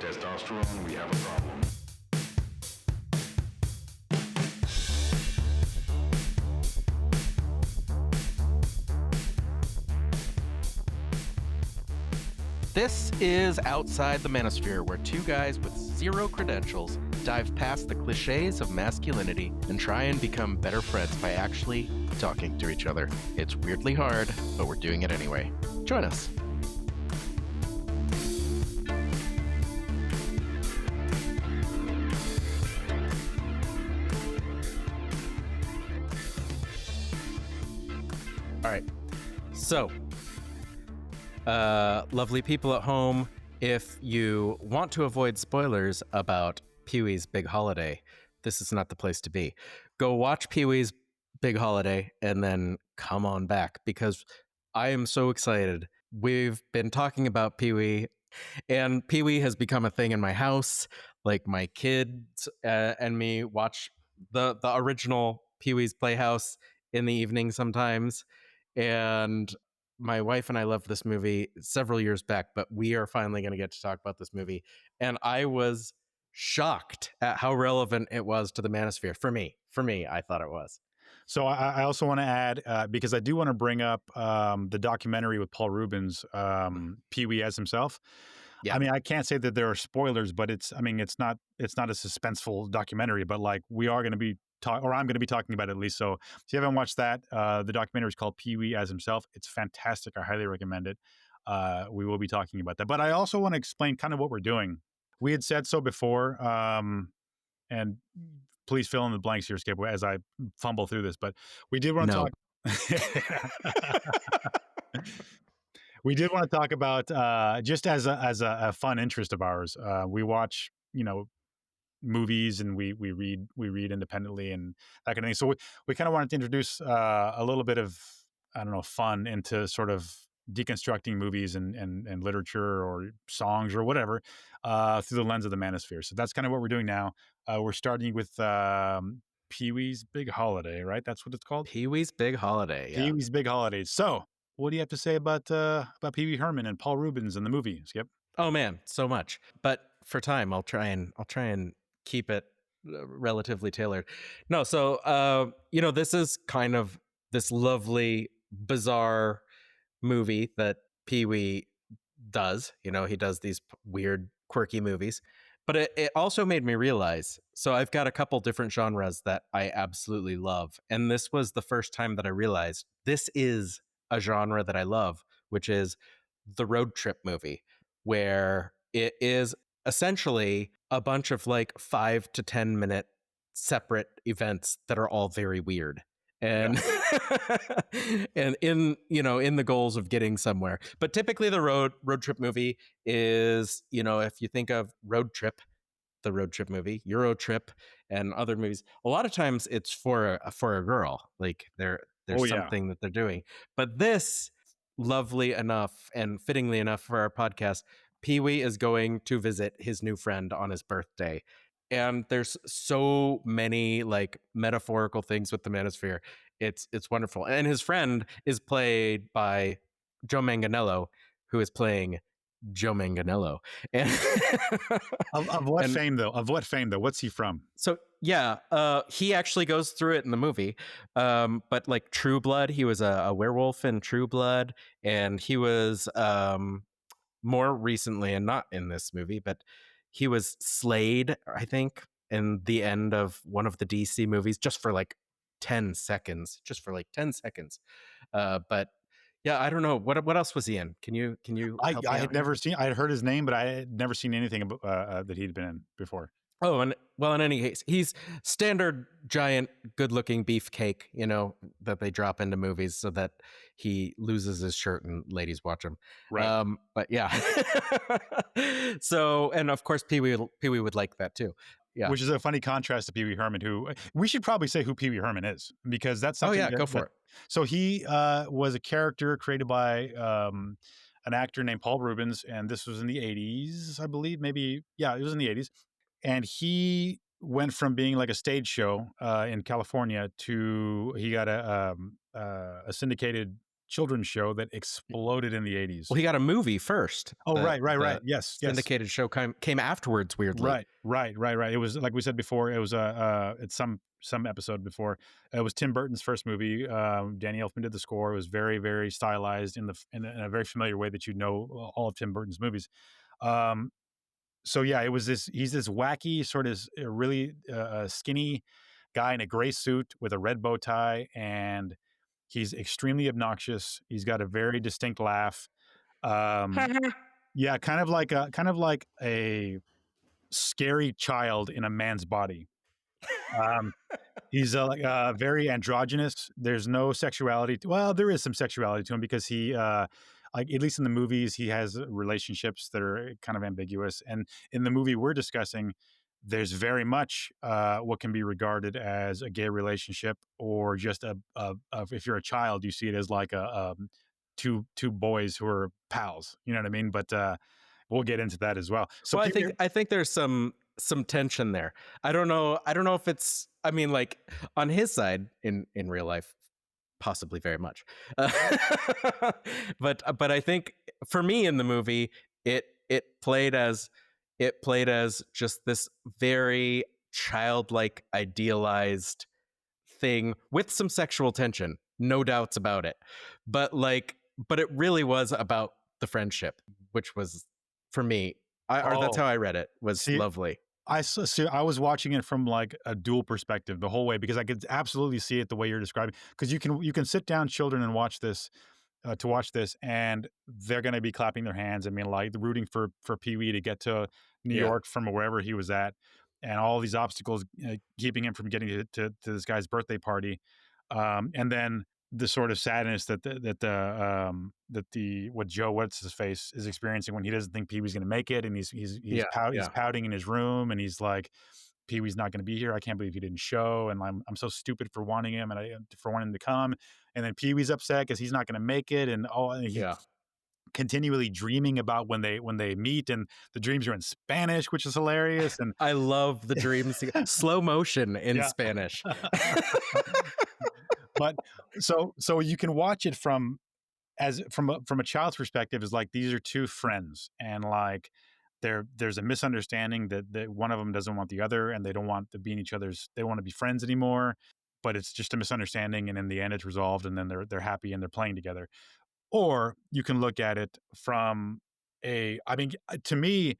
Testosterone, we have a problem. This is Outside the Manosphere, where two guys with zero credentials dive past the cliches of masculinity and try and become better friends by actually talking to each other. It's weirdly hard, but we're doing it anyway. Join us. All right. So, lovely people at home, if you want to avoid spoilers about Pee-wee's Big Holiday, this is not the place to be. Go watch Pee-wee's Big Holiday and then come on back, because I am so excited. We've been talking about Pee-wee, and Pee-wee has become a thing in my house. Like, my kids and me watch the original Pee-wee's Playhouse in the evening sometimes. And my wife and I loved this movie several years back, but we are finally going to get to talk about this movie. And I was shocked at how relevant it was to the Manosphere. For me, I thought it was. So I also want to add, because I do want to bring up the documentary with Paul Reubens, Pee-wee as himself. Yeah. I mean, I can't say that there are spoilers, but it's not a suspenseful documentary, but like we are going to be I'm going to be talking about it at least. So if you haven't watched that, the documentary is called Pee-wee as Himself. It's fantastic. I highly recommend it. We will be talking about that. But I also want to explain kind of what we're doing. We had said so before, and please fill in the blanks here, Skip, as I fumble through this. But we did want to talk. We did want to talk about just as a fun interest of ours. We watch, movies, and we read independently and that kind of thing. So we kind of wanted to introduce a little bit of, I don't know, fun into sort of deconstructing movies and literature or songs or whatever through the lens of the Manosphere. So that's kind of what we're doing now. We're starting with Pee-wee's Big Holiday, right? That's what it's called? Pee-wee's Big Holiday. Yeah. Pee-wee's Big Holiday. So what do you have to say about Pee-wee Herman and Paul Reubens in the movie, Skip? Oh man, so much. But for time, I'll try and keep it relatively tailored. No, so this is kind of this lovely, bizarre movie that Pee-wee does. He does these weird, quirky movies. But it also made me realize, so I've got a couple different genres that I absolutely love. And this was the first time that I realized this is a genre that I love, which is the road trip movie, where it is essentially a bunch of like 5 to 10 minute separate events that are all very weird. And and in the goals of getting somewhere. But typically the road trip movie is, if you think of Road Trip, the road trip movie, Euro Trip, and other movies, a lot of times it's for a girl. Like there's something that they're doing. But this, lovely enough and fittingly enough for our podcast, Pee-wee is going to visit his new friend on his birthday. And there's so many like metaphorical things with the Manosphere. It's wonderful. And his friend is played by Joe Manganiello, who is playing Joe Manganiello. And of what fame though? Of what fame though? What's he from? So he actually goes through it in the movie. But like True Blood, he was a werewolf in True Blood, and he was more recently, and not in this movie, but he was Slade, I think, in the end of one of the DC movies, just for like 10 seconds. But yeah, I don't know. What else was he in? Can you I had never seen, I had heard his name, but I had never seen anything about, that he'd been in before. Oh, and well, in any case, he's standard giant, good-looking beefcake, that they drop into movies so that he loses his shirt and ladies watch him. Right. But yeah. So, and of course, Pee-wee would like that too. Yeah. Which is a funny contrast to Pee-wee Herman, who we should probably say who Pee-wee Herman is, because that's something. Oh yeah, go for it. So he was a character created by an actor named Paul Reubens, and this was in the 80s, I believe. Maybe, yeah, it was in the 80s. And he went from being like a stage show in California to he got a syndicated children's show that exploded in the 80s. Well, he got a movie first. Oh, The- right. the Yes. syndicated show came afterwards, weirdly. Right. It was, like we said before, it was it's some episode before. It was Tim Burton's first movie. Danny Elfman did the score. It was very, very stylized in a very familiar way that you know all of Tim Burton's movies. So yeah, it was he's this wacky sort of really skinny guy in a gray suit with a red bow tie, and he's extremely obnoxious. He's got a very distinct laugh. Yeah, kind of like a scary child in a man's body. He's very androgynous. There's no sexuality. Well, there is some sexuality to him because he, like at least in the movies, he has relationships that are kind of ambiguous. And in the movie we're discussing, there's very much what can be regarded as a gay relationship, or just if you're a child, you see it as like two boys who are pals. You know what I mean? But we'll get into that as well. So well, I think there's some tension there. I don't know if it's, I mean, like on his side in real life, possibly very much. But I think for me in the movie, it played as just this very childlike, idealized thing with some sexual tension, no doubts about it. But it really was about the friendship, which was, for me, that's how I read it, was lovely. I was watching it from like a dual perspective the whole way, because I could absolutely see it the way you're describing. Because you can sit down children and watch this, and they're going to be clapping their hands. I mean, like rooting for Pee-wee to get to New York from wherever he was at, and all these obstacles keeping him from getting to this guy's birthday party, and then the sort of sadness that what Joe, what's his face, is experiencing when he doesn't think Pee-wee's going to make it, and he's pouting in his room, and he's like, Pee-wee's not going to be here. I can't believe he didn't show, and I'm so stupid for wanting him and for wanting him to come. And then Pee-wee's upset because he's not going to make it, and he's continually dreaming about when they meet, and the dreams are in Spanish, which is hilarious. And I love the dreams, slow motion in Spanish. But so you can watch it from a child's perspective, is like, these are two friends, and like there's a misunderstanding that one of them doesn't want the other, and they don't want to be in each other's, they don't want to be friends anymore, but it's just a misunderstanding, and in the end it's resolved, and then they're happy and they're playing together. Or you can look at it from I mean, to me,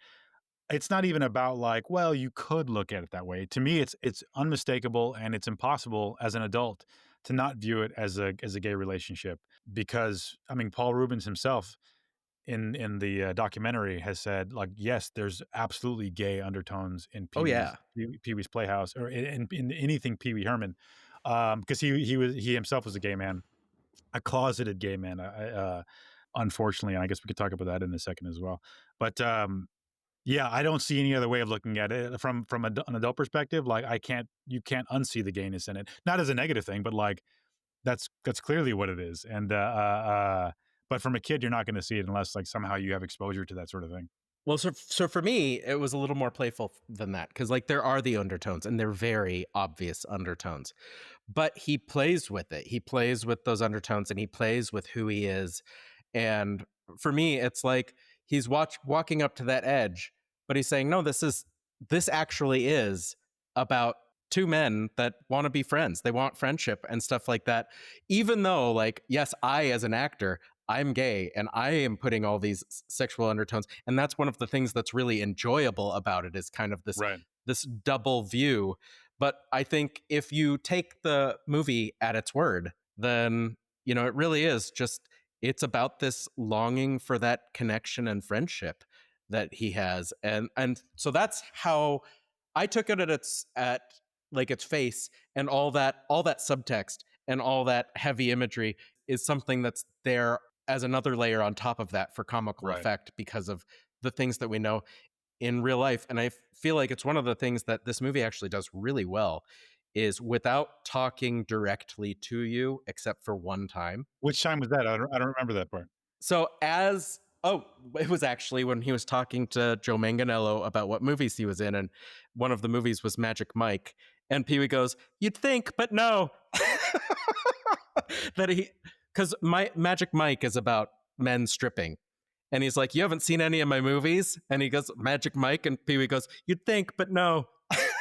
it's not even about like, well, you could look at it that way. To me, it's unmistakable, and it's impossible as an adult to not view it as a gay relationship, because I mean, Paul Reubens himself in the documentary has said, like, yes, there's absolutely gay undertones in Pee-wee's Playhouse, or in anything Pee-wee Herman, because he himself was a gay man, a closeted gay man, unfortunately. And I guess we could talk about that in a second as well. But yeah, I don't see any other way of looking at it from an adult perspective. Like, you can't unsee the gayness in it, not as a negative thing, but like that's clearly what it is. And but from a kid, you're not going to see it unless like somehow you have exposure to that sort of thing. Well, so for me, it was a little more playful than that, because like there are the undertones, and they're very obvious undertones, but he plays with it. He plays with those undertones, and he plays with who he is. And for me, it's like he's walking up to that edge, but he's saying, no, this actually is about two men that want to be friends. They want friendship and stuff like that. Even though, like, yes, I, as an actor, I'm gay, and I am putting all these sexual undertones. And that's one of the things that's really enjoyable about it, is kind of this double view. But I think if you take the movie at its word, then, you know, it really is just, it's about this longing for that connection and friendship that he has. And so that's how I took it at like its face, and all that subtext and all that heavy imagery is something that's there as another layer on top of that for comical effect, because of the things that we know in real life. And I feel like it's one of the things that this movie actually does really well, is without talking directly to you, except for one time. Which time was that? I don't remember that part. So it was actually when he was talking to Joe Manganiello about what movies he was in, and one of the movies was Magic Mike, and Pee-wee goes, "You'd think, but no." because my Magic Mike is about men stripping. And he's like, you haven't seen any of my movies? And he goes, Magic Mike. And Pee Wee goes, you'd think, but no.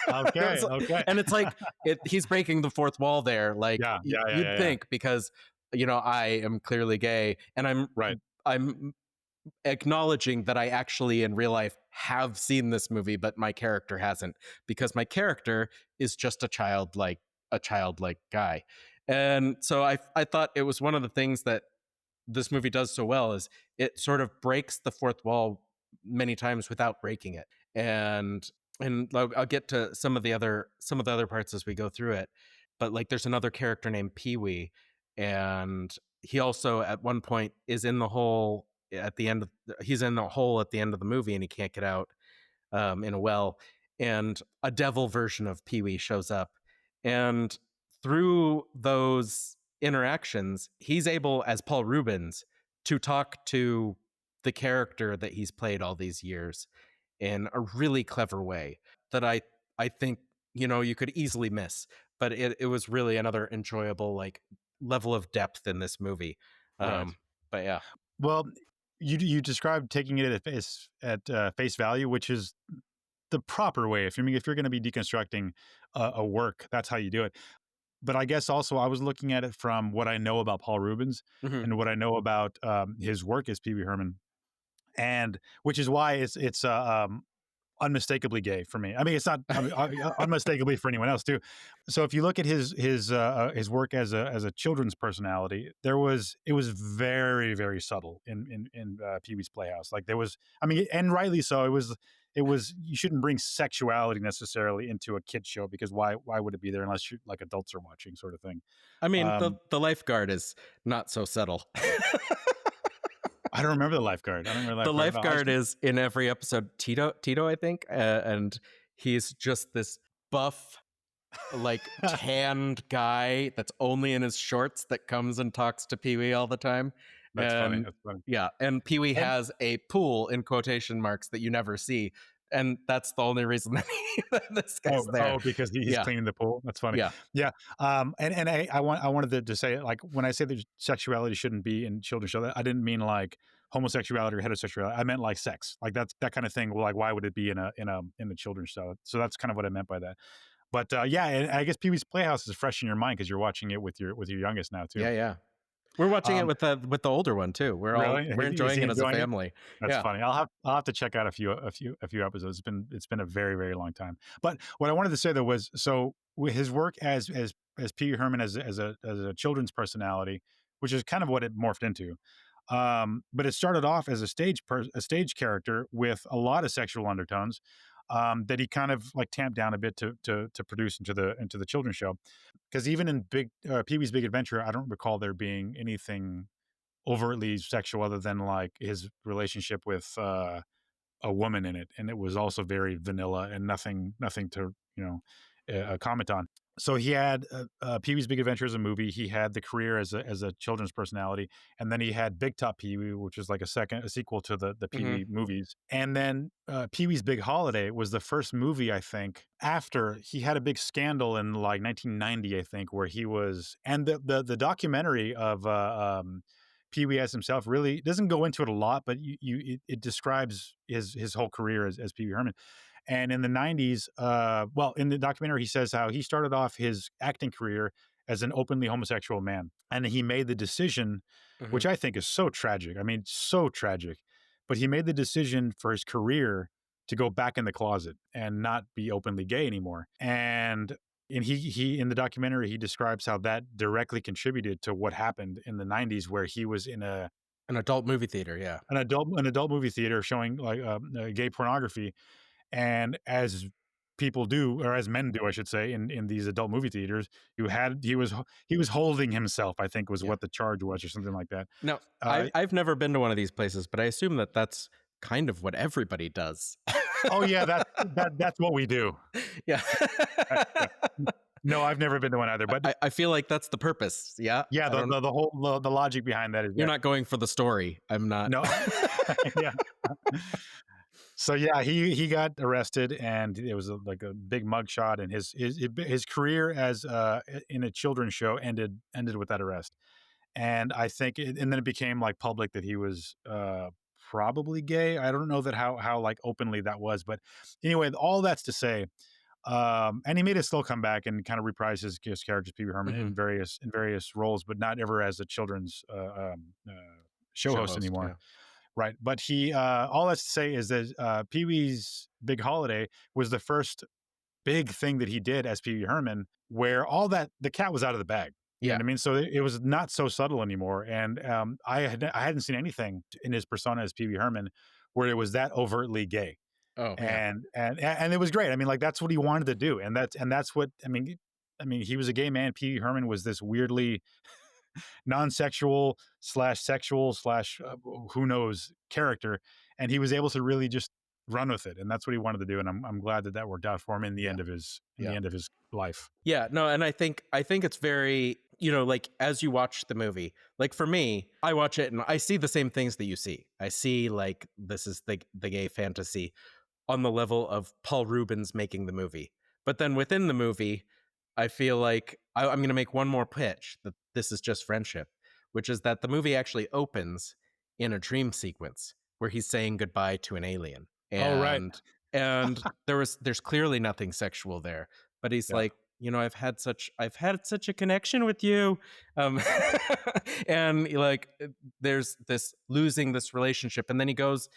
Okay, okay. And it's like, he's breaking the fourth wall there. Like, you'd think, because, I am clearly gay. And I'm acknowledging that I actually in real life have seen this movie, but my character hasn't, because my character is just a childlike guy. And so I thought it was one of the things that this movie does so well is it sort of breaks the fourth wall many times without breaking it. And I'll get to some of the other parts as we go through it. But like, there's another character named Pee-wee, and he also at one point is in the hole at the end of he's in the hole at the end of the movie, and he can't get out in a well. And a devil version of Pee-wee shows up, and through those interactions, he's able, as Paul Reubens, to talk to the character that he's played all these years in a really clever way that I think you could easily miss. But it was really another enjoyable like level of depth in this movie. But yeah. Well, you described taking it at face value, which is the proper way. If you're going to be deconstructing a work, that's how you do it. But I guess also I was looking at it from what I know about Paul Reubens and what I know about his work as Pee-wee Herman, and which is why it's unmistakably gay for me. I mean, it's not unmistakably for anyone else too. So if you look at his work as a children's personality, it was very, very subtle in Pee-wee's Playhouse. Like there was, I mean, and rightly so. It was you shouldn't bring sexuality necessarily into a kid show, because why would it be there unless you like adults are watching, sort of thing. I mean, the lifeguard is not so subtle. I don't remember the lifeguard. I don't remember the lifeguard is in every episode. Tito, I think, and he's just this buff, like tanned guy that's only in his shorts that comes and talks to Pee-wee all the time. That's funny. Yeah, and Pee-wee has a pool in quotation marks that you never see, and that's the only reason that this guy's there. Oh, because he's cleaning the pool. That's funny. Yeah. And I wanted to say, like, when I say that sexuality shouldn't be in children's shows, I didn't mean like homosexuality or heterosexuality. I meant like sex, like that kind of thing. Like, why would it be in a children's show? So that's kind of what I meant by that. But and I guess Pee-wee's Playhouse is fresh in your mind because you're watching it with your youngest now too. Yeah. We're watching it with the older one too. We're enjoying it as a family. That's funny. I'll have to check out a few episodes. It's been a very, very long time. But what I wanted to say though was, so with his work as Pee-wee Herman as a children's personality, which is kind of what it morphed into. But it started off as a stage character with a lot of sexual undertones. That he kind of like tamped down a bit to produce into the children's show, because even in Pee-wee's Big Adventure, I don't recall there being anything overtly sexual other than like his relationship with a woman in it, and it was also very vanilla and nothing to comment on. So he had Pee-wee's Big Adventure as a movie. He had the career as a children's personality, and then he had Big Top Pee-wee, which is like a sequel to the Pee-wee movies. And then Pee-wee's Big Holiday was the first movie, I think, after he had a big scandal in like 1990, I think, where he was, and the documentary of Pee-wee as himself really doesn't go into it a lot, but it describes his whole career as Pee-wee Herman. And in the 90s, in the documentary, he says how he started off his acting career as an openly homosexual man. And he made the decision, which I think is so tragic. I mean, so tragic. But he made the decision for his career to go back in the closet and not be openly gay anymore. And he in the documentary, he describes how that directly contributed to what happened in the 90s, where he was in an adult movie theater. Yeah. An adult movie theater showing like gay pornography. And as people do, or as men do, I should say, in these adult movie theaters, he was holding himself, I think was what the charge was, or something like that. No, I've never been to one of these places, but I assume that's kind of what everybody does. Oh yeah, that's what we do. Yeah. No, I've never been to one either, but I feel like that's the purpose. Yeah. Yeah. The whole logic behind that is you're not going for the story. I'm not. No. Yeah. So yeah, he got arrested, and it was like a big mugshot, and his career as in a children's show ended with that arrest. and I think, and then it became like public that he was probably gay. I don't know that how like openly that was, but anyway, all that's to say, and he made a still come back and kind of reprise his character Pee-wee Herman Mhm. in various roles, but not ever as a children's show host anymore. Yeah. Right. But he, all that's to say is that Pee-wee's Big Holiday was the first big thing that he did as Pee-wee Herman, where all that the cat was out of the bag. You know Yeah. what I mean? So it was not so subtle anymore. And I hadn't seen anything in his persona as Pee-wee Herman where it was that overtly gay. Oh yeah. And it was great. I mean, like that's what he wanted to do, and that's what I mean. I mean, he was a gay man. Pee-wee Herman was this weirdly non-sexual slash sexual slash who knows character, and he was able to really just run with it, and that's what he wanted to do. And I'm glad that worked out for him in the end of his the end of his life. Yeah, no, and I think it's very, like as you watch the movie, like for me, I watch it and I see the same things that you see. I see like this is the gay fantasy on the level of Paul Reubens making the movie. But then within the movie, I feel like I'm going to make one more pitch that this is just friendship, which is that the movie actually opens in a dream sequence where he's saying goodbye to an alien. Oh, right. And there's clearly nothing sexual there, but he's Yeah. like, I've had such a connection with you, and like there's this losing this relationship, and then he goes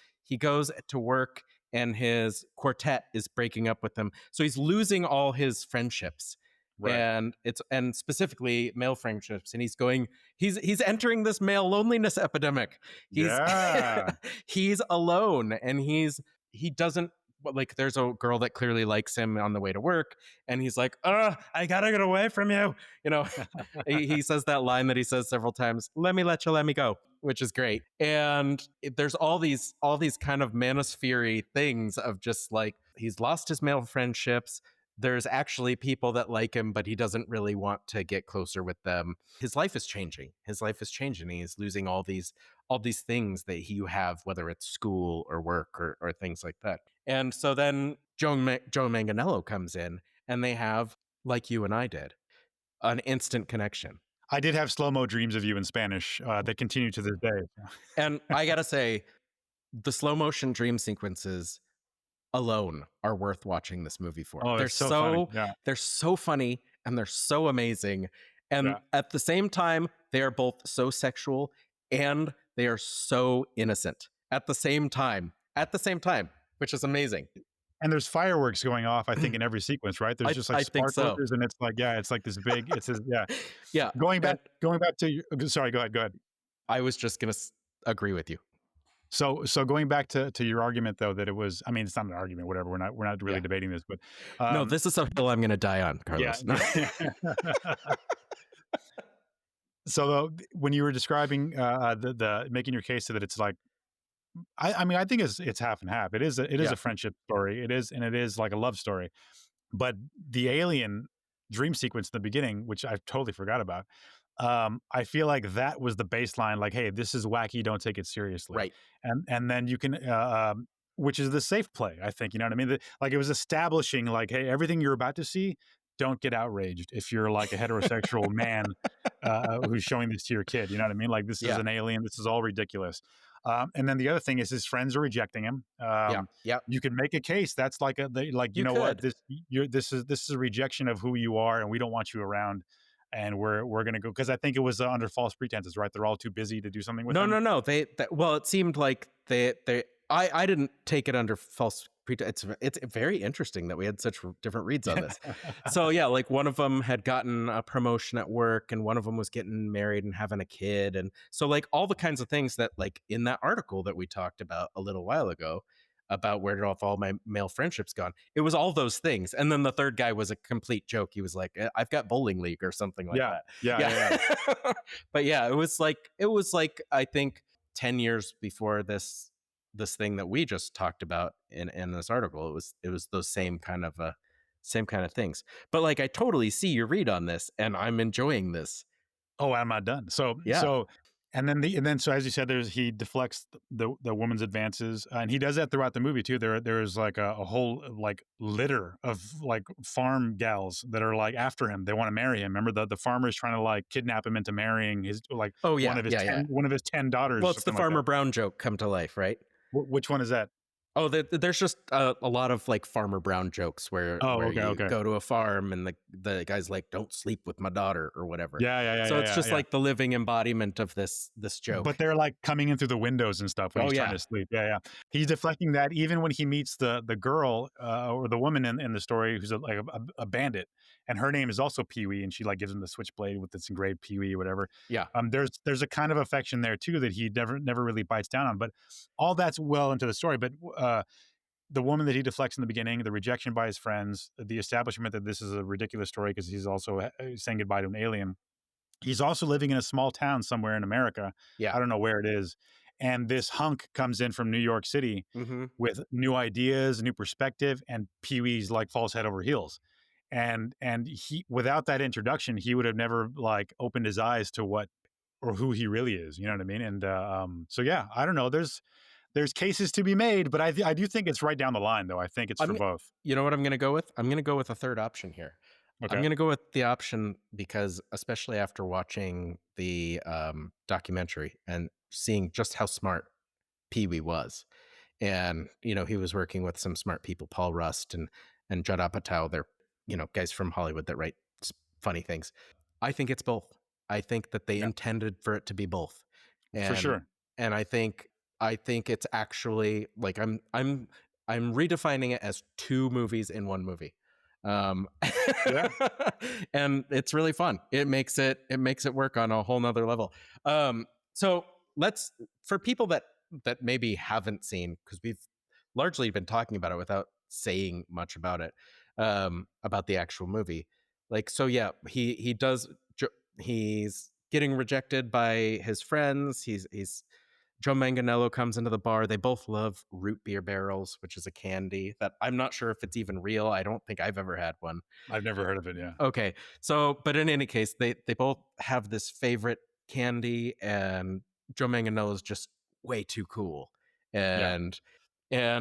to work, and his quartet is breaking up with him, so he's losing all his friendships, Right. and specifically male friendships, and he's entering this male loneliness epidemic. Yeah. He's alone, and he doesn't, like, there's a girl that clearly likes him on the way to work, and he's like, I gotta get away from you. He says that line that he says several times, let me go, which is great. And there's all these kind of manosphere things of just like, he's lost his male friendships. There's actually people that like him, but he doesn't really want to get closer with them. His life is changing. He's losing all these things that you have, whether it's school or work or things like that. And so then Joe Manganiello comes in, and they have, like you and I did, an instant connection. I did have slow-mo dreams of you in Spanish that continue to this day. And I gotta say, the slow motion dream sequences alone are worth watching this movie for. Oh, they're that's so funny. Yeah. they're so funny, and they're so amazing. And Yeah. at the same time, they are both so sexual and they are so innocent at the same time, which is amazing. And there's fireworks going off, I think, in every sequence, right? There's just like I think so. sparklers, and it's like, it's like this big, yeah. Yeah. Going back to sorry, go ahead. I was just going to agree with you. So going back to your argument, though, that it was, I mean, it's not an argument, whatever. We're not really debating this, but no, this is a hill I'm going to die on, Carlos. Yeah. So though, when you were describing the making your case that it's like, I mean, I think it's half and half. It is a friendship story. It is like a love story, but the alien dream sequence in the beginning, which I totally forgot about. I feel like that was the baseline. Like, hey, this is wacky. Don't take it seriously. Right. And then you can, which is the safe play. I think, you know what I mean? Like it was establishing like, hey, everything you're about to see, don't get outraged if you're like a heterosexual man who's showing this to your kid. You know what I mean? Like this is an alien. This is all ridiculous. And then the other thing is his friends are rejecting him. You can make a case that's like what, this is a rejection of who you are, and we don't want you around, and we're going to go, because I think it was under false pretenses, right? They're all too busy to do something with him. No. Well, it seemed like I didn't take it under false pretense. It's very interesting that we had such different reads on this. So yeah, like one of them had gotten a promotion at work, and one of them was getting married and having a kid, and so like all the kinds of things that, like in that article that we talked about a little while ago about where did all my male friendships gone, it was all those things. And then the third guy was a complete joke. He was like, I've got bowling league or something like that. Yeah. But yeah, it was like I think 10 years before this thing that we just talked about in this article. It was those same kind of things. But like, I totally see your read on this, and I'm enjoying this. Oh, I'm not done. So And then so as you said, he deflects the woman's advances, and he does that throughout the movie too. There's like a whole like litter of like farm gals that are like after him. They want to marry him. Remember the farmer is trying to like kidnap him into marrying his like Oh yeah, yeah. one of his 10 daughters Well, or it's the something like Farmer that. Brown joke come to life, right? Which one is that? Oh, there's just a lot of like Farmer Brown jokes where Oh, okay, you okay. go to a farm and the guy's like, "Don't sleep with my daughter" or whatever. Yeah, yeah, yeah, So yeah, it's yeah, just yeah. like the living embodiment of this But joke. they're like coming in through the windows and stuff when Oh he's trying yeah, to sleep. Yeah, yeah. He's deflecting that even when he meets the girl or the woman in the story who's like a bandit, and her name is also Pee-wee, and she like gives him the switchblade with this engraved Pee-wee or whatever. yeah. There's a kind of affection there too that he never really bites down on. But all that's well into the story. But the woman that he deflects in the beginning, the rejection by his friends, the establishment that this is a ridiculous story because he's also saying goodbye to an alien. He's also living in a small town somewhere in America. Yeah. I don't know where it is. And this hunk comes in from New York City with new ideas, new perspective, and Pee-wee's like falls head over heels. And he, without that introduction, he would have never like opened his eyes to what or who he really is. You know what I mean? And so yeah, I don't know. There's cases to be made, but I do think it's right down the line, though. I think it's for both. You know what I'm going to go with? I'm going to go with a third option here. I'm Okay. going to go with the option because, especially after watching the documentary and seeing just how smart Pee-wee was, and he was working with some smart people, Paul Rust and Judd Apatow. They're guys from Hollywood that write funny things. I think it's both. I think that they intended for it to be both, For sure. And I think it's actually like I'm redefining it as two movies in one movie. Yeah. And it's really fun. It makes it work on a whole nother level. So let's, for people that maybe haven't seen, because we've largely been talking about it without saying much about it, about the actual movie. Like, so yeah, he's getting rejected by his friends. He's Joe Manganiello comes into the bar. They both love root beer barrels, which is a candy that I'm not sure if it's even real. I don't think I've ever had one. I've never heard of it. Yeah. Okay. So, but in any case, they both have this favorite candy, and Joe Manganiello is just way too cool. And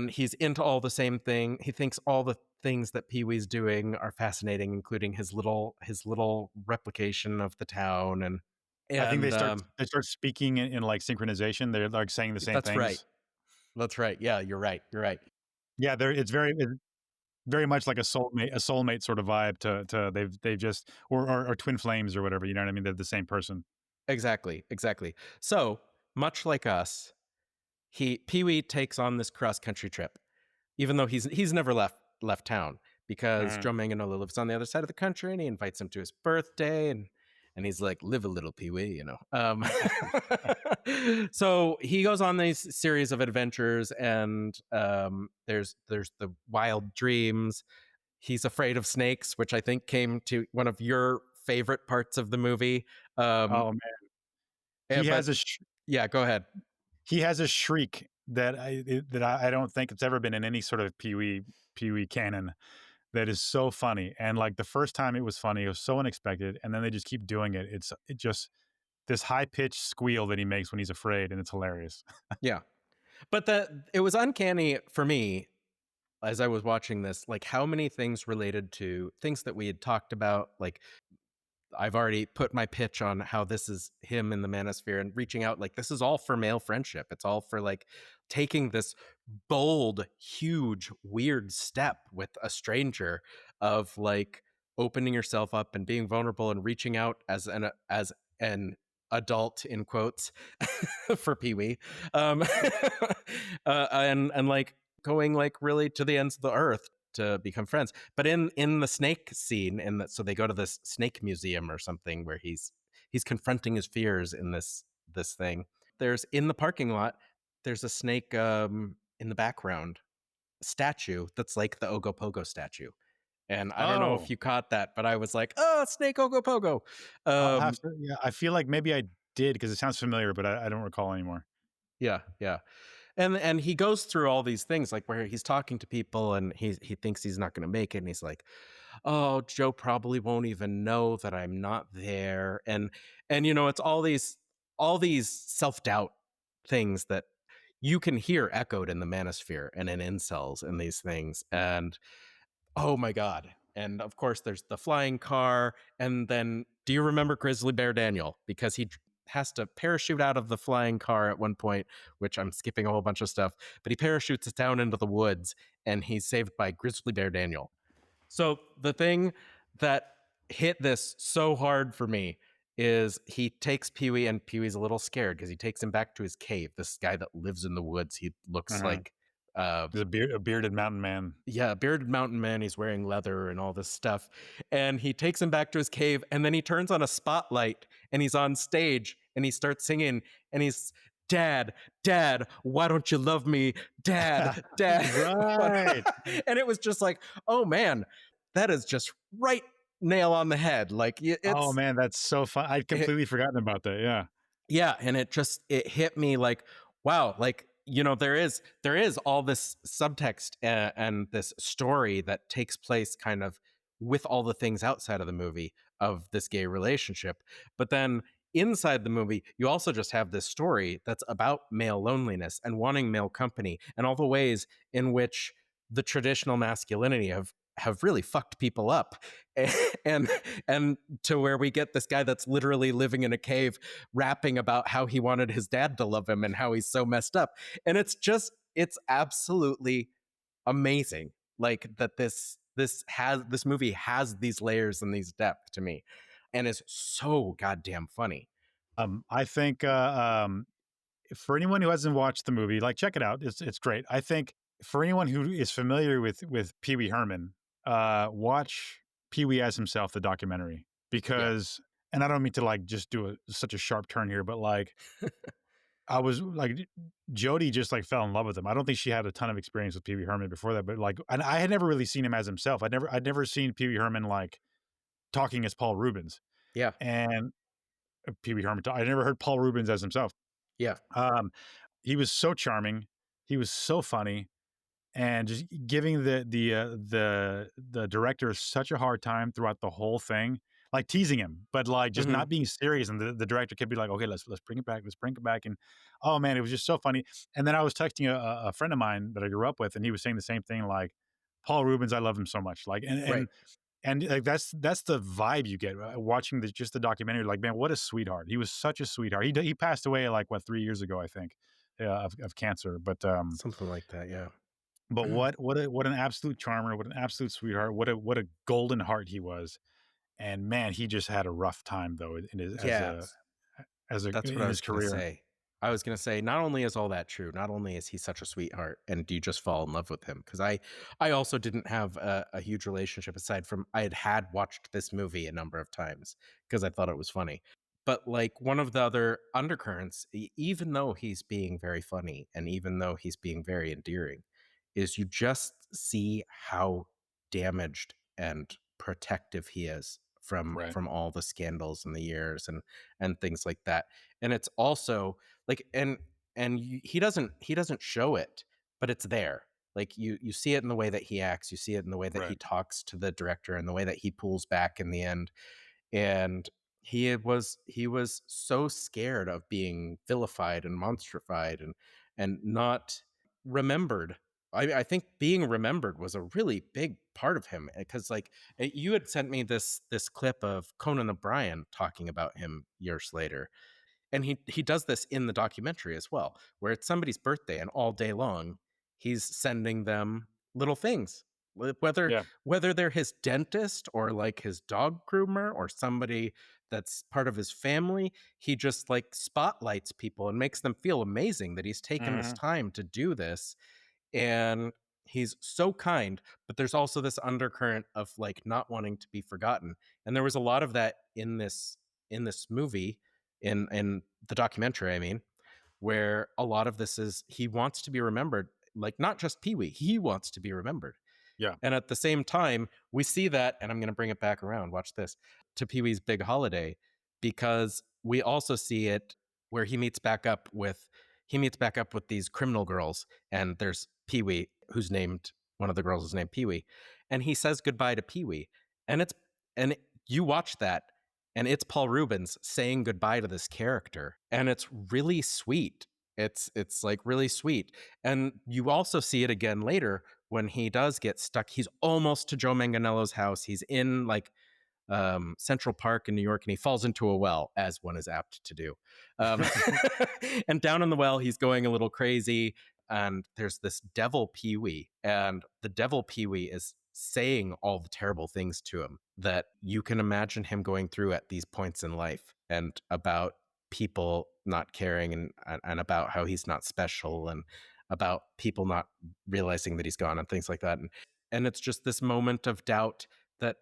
he's into all the same thing. He thinks all the things that Pee-wee's doing are fascinating, including his little replication of the town. And I think they start speaking in like synchronization. They're like saying the same things. That's right. Yeah, you're right. Yeah, it's very much like a soulmate sort of vibe to they've just or twin flames or whatever, you know what I mean? They're the same person. Exactly. So much like us, Pee-wee takes on this cross-country trip, even though he's never left town, because Joe Manganiello lives on the other side of the country, and he invites him to his birthday, and he's like, "Live a little, Pee-wee," So he goes on these series of adventures, and there's the wild dreams. He's afraid of snakes, which I think came to one of your favorite parts of the movie. Oh man, yeah, go ahead. He has a shriek that I don't think it's ever been in any sort of Pee-wee canon. That is so funny, and like the first time it was funny, it was so unexpected, and then they just keep doing it. It just this high pitched squeal that he makes when he's afraid, and it's hilarious. Yeah, but it was uncanny for me as I was watching this, like how many things related to things that we had talked about. Like, I've already put my pitch on how this is him in the Manosphere and reaching out. Like, this is all for male friendship. It's all for like taking this bold, huge, weird step with a stranger of like opening yourself up and being vulnerable and reaching out as an adult in quotes for Pee-wee, and like going like really to the ends of the earth to become friends. But in the snake scene, so they go to this snake museum or something where he's confronting his fears in this thing. There's in the parking lot, there's a snake in the background statue that's like the Ogopogo statue. And I don't know if you caught that, but I was like, "Oh, snake Ogopogo." I feel like maybe I did because it sounds familiar, but I don't recall anymore. Yeah. And he goes through all these things, like where he's talking to people and he thinks he's not going to make it, and he's like, "Oh, Joe probably won't even know that I'm not there." And it's all these all these self-doubt things that you can hear echoed in the Manosphere and in incels and these things. And oh my God. And of course, there's the flying car. And then, do you remember Grizzly Bear Daniel? Because he has to parachute out of the flying car at one point, which I'm skipping a whole bunch of stuff, but he parachutes down into the woods and he's saved by Grizzly Bear Daniel. So the thing that hit this so hard for me is he takes Pee-wee, and Pee-wee's a little scared because he takes him back to his cave. This guy that lives in the woods. He looks like There's a bearded mountain man. yeah, a bearded mountain man. He's wearing leather and all this stuff. And he takes him back to his cave, and then he turns on a spotlight and he's on stage and he starts singing and he's, Dad, Dad, why don't you love me? Dad, Dad. Right. And it was just like, oh man, that is just right nail on the head. Like, it's, Oh man, that's so fun. I'd completely forgotten about that. Yeah. yeah, and it hit me like, wow, like, you know, there is all this subtext and this story that takes place kind of with all the things outside of the movie of this gay relationship, but then inside the movie you also just have this story that's about male loneliness and wanting male company and all the ways in which the traditional masculinity have really fucked people up. and and to where we get this guy that's literally living in a cave rapping about how he wanted his dad to love him and how he's so messed up. And it's absolutely amazing, like, that this movie has these layers and these depth to me, and is so goddamn funny. I think for anyone who hasn't watched the movie, like, check it out. It's great. I think for anyone who is familiar with Pee-wee Herman, watch Pee-wee as himself, the documentary, because, and I don't mean to like just do such a sharp turn here, but like, I was like, Jody just like fell in love with him. I don't think she had a ton of experience with Pee-wee Herman before that, but like, and I had never really seen him as himself. I'd never seen Pee-wee Herman like talking as Paul Reubens. Yeah. And Pee-wee Herman, I never heard Paul Reubens as himself. Yeah. He was so charming. He was so funny, and just giving the director such a hard time throughout the whole thing, like teasing him, but like just not being serious. And the director could be like, okay, let's bring it back. Let's bring it back. And oh man, it was just so funny. And then I was texting a friend of mine that I grew up with, and he was saying the same thing, like, Paul Reubens, I love him so much. Like, and like, that's the vibe you get watching just the documentary. Like, man, what a sweetheart. He was such a sweetheart. He passed away like 3 years ago, I think, of cancer. But something like that, yeah. but what an absolute charmer, what an absolute sweetheart, what a golden heart he was. And man, he just had a rough time though in his that's what in I his was career. gonna say. I was going to say, not only is all that true, not only is he such a sweetheart and do you just fall in love with him, because I also didn't have a huge relationship aside from I had watched this movie a number of times because I thought it was funny. But like, one of the other undercurrents, even though he's being very funny and even though he's being very endearing, is you just see how damaged and protective he is from all the scandals and the years and things like that. And it's also like, he doesn't show it, but it's there. Like, you see it in the way that he acts, you see it in the way that he talks to the director and the way that he pulls back in the end. And he was so scared of being vilified and monstrified and not remembered. I think being remembered was a really big part of him, because like, you had sent me this clip of Conan O'Brien talking about him years later, and he does this in the documentary as well, where it's somebody's birthday and all day long he's sending them little things, whether they're his dentist or like his dog groomer or somebody that's part of his family. He just like spotlights people and makes them feel amazing that he's taken this time to do this. And he's so kind, but there's also this undercurrent of like not wanting to be forgotten. And there was a lot of that in this movie, in the documentary, I mean, where a lot of this is he wants to be remembered, like not just Pee-wee, he wants to be remembered. Yeah. And at the same time, we see that, and I'm going to bring it back around, watch this, to Pee-wee's big holiday, because we also see it where he meets back up with these criminal girls, and there's Pee-wee, one of the girls is named Pee-wee, and he says goodbye to Pee-wee, and you watch that, and it's Paul Reubens saying goodbye to this character, and it's really sweet. It's like really sweet. And you also see it again later when he does get stuck. He's almost to Joe Manganiello's house. He's in like Central Park in New York, and he falls into a well, as one is apt to do. And down in the well, he's going a little crazy. And there's this devil Pee-wee, and the devil Pee-wee is saying all the terrible things to him that you can imagine him going through at these points in life, and about people not caring, and about how he's not special, and about people not realizing that he's gone, and things like that. And it's just this moment of doubt that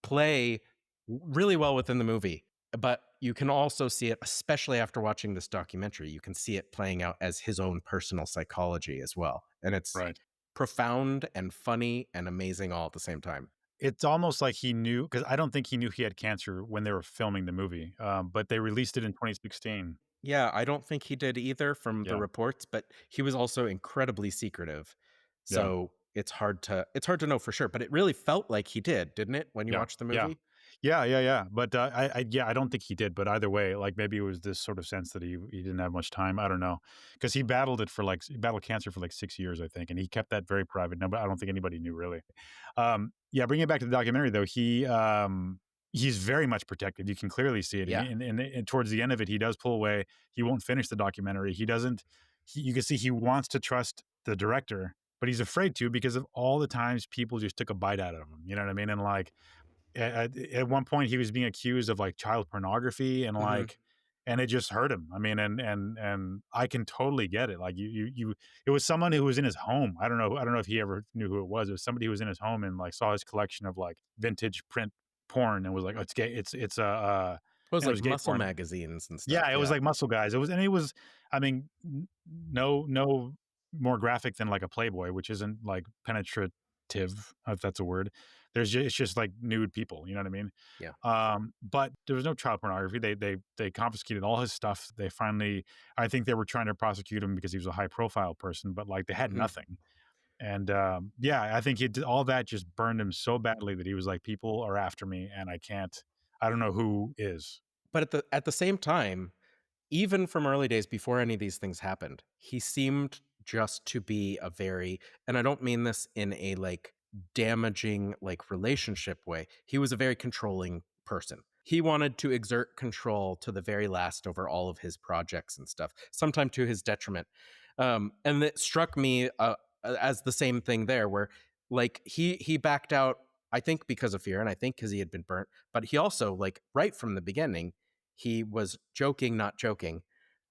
play really well within the movie. But you can also see it, especially after watching this documentary, you can see it playing out as his own personal psychology as well. And it's Right. profound and funny and amazing all at the same time. It's almost like he knew, because I don't think he knew he had cancer when they were filming the movie, but they released it in 2016. Yeah, I don't think he did either from the Yeah. reports, but he was also incredibly secretive. Yeah. So it's hard to know for sure, but it really felt like he did, didn't it, when you Yeah. watched the Yeah. movie? Yeah. But I don't think he did. But either way, like maybe it was this sort of sense that he didn't have much time. I don't know, because he battled cancer for like 6 years, I think, and he kept that very private. No, but I don't think anybody knew really. Yeah, bringing it back to the documentary though, he's very much protected. You can clearly see it. Yeah. And towards the end of it, he does pull away. He won't finish the documentary. He doesn't. You can see he wants to trust the director, but he's afraid to because of all the times people just took a bite out of him. You know what I mean? And like at one point, he was being accused of like child pornography and like. And it just hurt him. I mean, and I can totally get it. Like it was someone who was in his home. I don't know if he ever knew who it was. It was somebody who was in his home and like saw his collection of like vintage print porn and was like, oh, it's gay. It's It was like gay muscle porn. magazines and stuff. Yeah, it was like Muscle Guys. It was. I mean, no more graphic than like a Playboy, which isn't like penetrative, if that's a word. It's just like nude people. You know what I mean? Yeah. But there was no child pornography. They confiscated all his stuff. They finally, I think they were trying to prosecute him because he was a high profile person, but like they had nothing. And yeah, I think he did all that just burned him so badly that he was like, people are after me, and I don't know who is. But at the same time, even from early days before any of these things happened, he seemed just to be a very, and I don't mean this in a like damaging like relationship way. He was a very controlling person. He wanted to exert control to the very last over all of his projects and stuff, sometimes to his detriment. And it struck me as the same thing there, where like he backed out, I think because of fear, and I think because he had been burnt, but he also like right from the beginning, he was joking, not joking,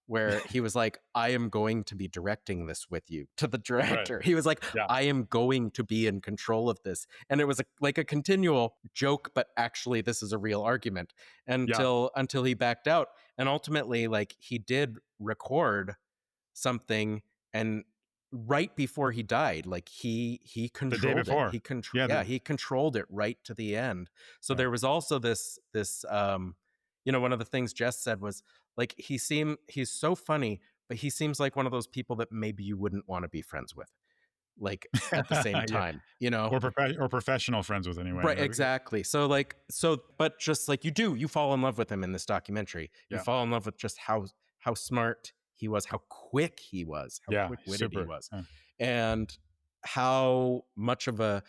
where he was like, I am going to be directing this with you to the director. Right. He was like, yeah. I am going to be in control of this. And it was like a continual joke, but actually this is a real argument until he backed out. And ultimately, like he did record something, and right before he died, like he controlled the day before. It. He controlled it right to the end. So there was also this one of the things Jess said was like, he's so funny, but he seems like one of those people that maybe you wouldn't want to be friends with, like at the same time, or professional friends with anyway. Right. Exactly. But just like you fall in love with him in this documentary. You fall in love with just how smart he was, how quick he was, how quick-witted he was, and how much of a,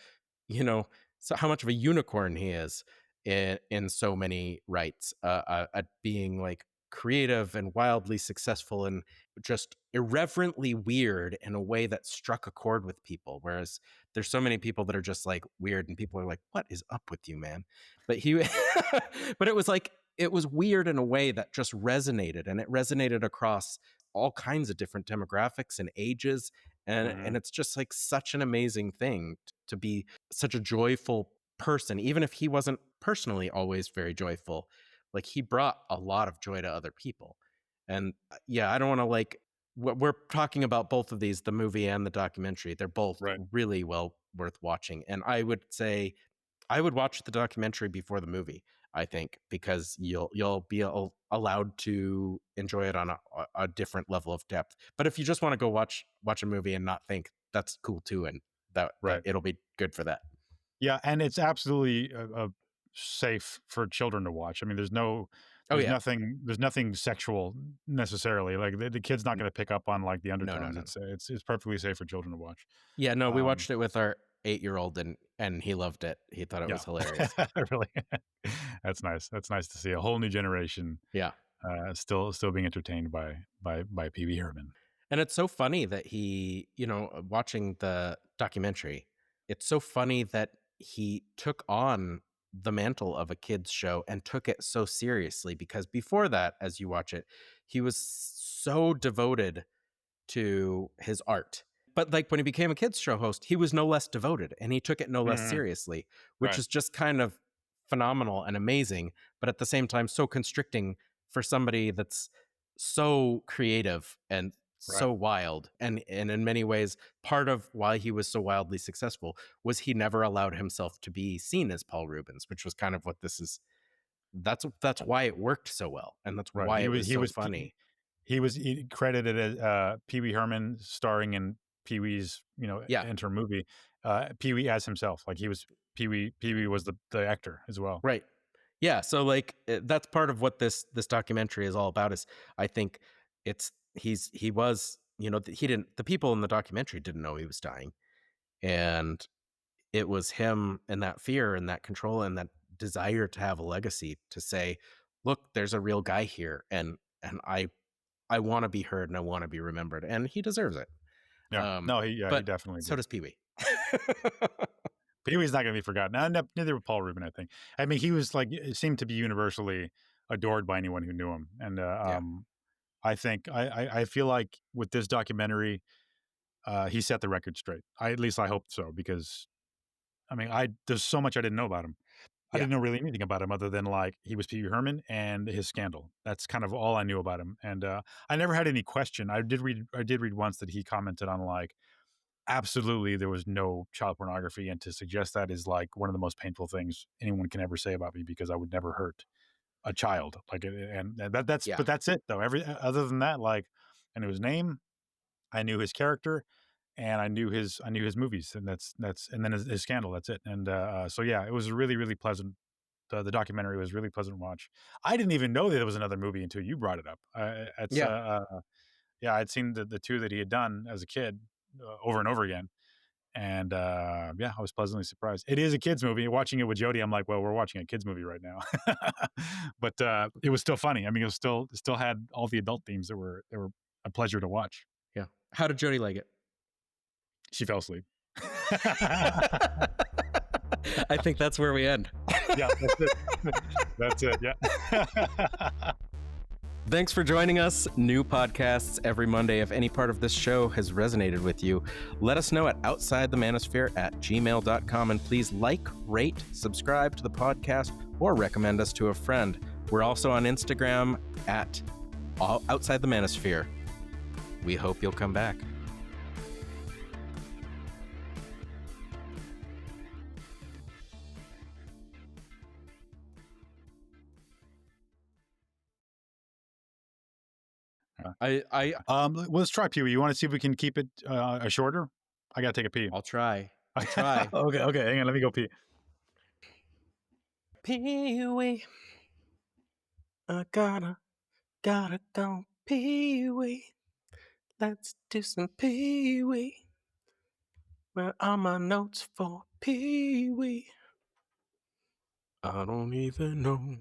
how much of a unicorn he is in so many rights, at being like creative and wildly successful and just irreverently weird in a way that struck a chord with people. Whereas there's so many people that are just like weird and people are like, what is up with you, man? But but it was like, it was weird in a way that just resonated, and it resonated across all kinds of different demographics and ages. And it's just like such an amazing thing to be such a joyful person, even if he wasn't personally always very joyful. Like he brought a lot of joy to other people. And I don't want to like, we're talking about both of these, the movie and the documentary. They're both really well worth watching. And I would say I would watch the documentary before the movie, I think, because you'll be allowed to enjoy it on a different level of depth. But if you just want to go watch a movie and not think, that's cool too, and that it'll be good for that. Yeah, and it's absolutely safe for children to watch. I mean, there's no, Oh yeah. there's nothing sexual necessarily. Like the kid's not going to pick up on like the No, undertones. no. It's perfectly safe for children to watch. Yeah, no, we watched it with our 8-year-old and he loved it. He thought it was hilarious. Really, that's nice. That's nice to see a whole new generation. Yeah. Still being entertained by Pee-wee Herman. And it's so funny that he, watching the documentary, it's so funny that he took on the mantle of a kids show and took it so seriously, because before that, as you watch it, he was so devoted to his art. But like when he became a kids show host, he was no less devoted and he took it no less seriously, which is just kind of phenomenal and amazing, but at the same time so constricting for somebody that's so creative and so wild. And in many ways, part of why he was so wildly successful was he never allowed himself to be seen as Paul Reubens, which was kind of what this is. That's why it worked so well, and that's why it was so funny. He was credited as Pee-wee Herman, starring in Pee-wee's enter movie. Pee-wee as himself, like he was Pee-wee. Pee-wee was the actor as well. Right. Yeah. So like that's part of what this documentary is all about. Is I think he was the people in the documentary didn't know he was dying, and it was him and that fear and that control and that desire to have a legacy, to say, look, there's a real guy here, and I want to be heard and I want to be remembered, and he deserves it. Yeah. He definitely. So does Pee-wee. Pee-wee's not going to be forgotten. Neither was Paul Rubin, I think. I mean, he was it seemed to be universally adored by anyone who knew him, and I think I feel like with this documentary, he set the record straight. At least I hope so, because I mean, there's so much I didn't know about him. I didn't know really anything about him other than like he was Pee-wee Herman and his scandal. That's kind of all I knew about him, and I never had any question. I did read once that he commented on like, absolutely there was no child pornography, and to suggest that is like one of the most painful things anyone can ever say about me, because I would never hurt a child. Like, and that's but that's it though. Other than that, like, I knew his name, I knew his character, and I knew his movies, and that's and then his scandal. That's it. And so yeah, it was really, really pleasant. The documentary was really pleasant to watch. I didn't even know that there was another movie until you brought it up. I'd seen the two that he had done as a kid over and over again, and I was pleasantly surprised. It is a kids movie. Watching it with Jody, I'm like, well, we're watching a kids movie right now. But it was still funny. I mean, it still had all the adult themes that were a pleasure to watch. Yeah. How did Jody like it? She fell asleep. I think that's where we end. Yeah, that's it. That's it. Yeah. Thanks for joining us. New podcasts every Monday. If any part of this show has resonated with you, let us know at outsidethemanosphere@gmail.com. And please like, rate, subscribe to the podcast, or recommend us to a friend. We're also on Instagram at Outside the Manosphere. We hope you'll come back. Let's try Pee-wee. You want to see if we can keep it shorter? I gotta take a pee. I'll try. Okay, hang on, let me go pee. Pee-wee, I gotta go Pee-wee. Let's do some Pee-wee. Where are my notes for Pee-wee? I don't even know.